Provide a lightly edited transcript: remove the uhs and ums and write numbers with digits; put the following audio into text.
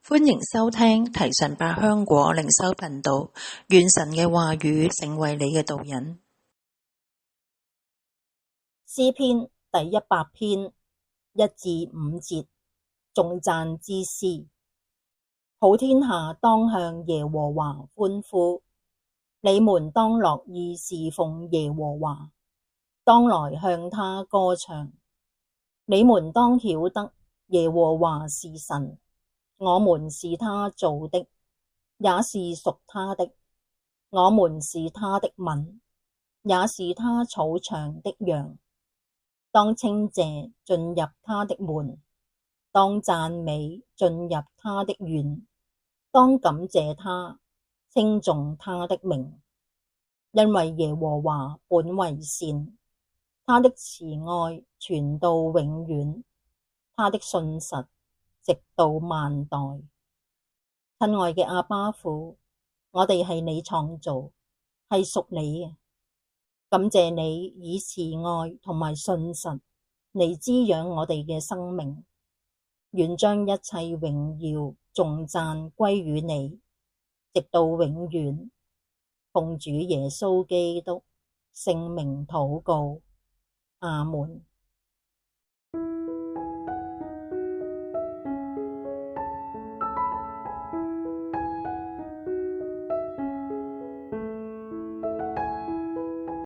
歡迎收聽提神百香果靈修頻道，願神嘅話語成為你嘅導引。詩篇第100篇1至5節，頌讚之詩。普天下當向耶和華歡呼，你們當樂意事奉耶和華，當來向他歌唱。你們當曉得耶和華是神，我們是他造的，也是屬他的。我們是他的民，也是他草場的羊。當稱謝進入他的門，當讚美進入他的院，當感謝他，稱頌他的名。因為耶和華本為善，他的慈愛存到永遠，他的信實直到萬代。親愛嘅阿爸父，我哋係你創造，係屬你嘅。感謝你以慈愛同埋信實嚟滋養我哋嘅生命，願將一切榮耀頌讚歸於你，直到永遠。奉主耶穌基督聖名禱告，阿門。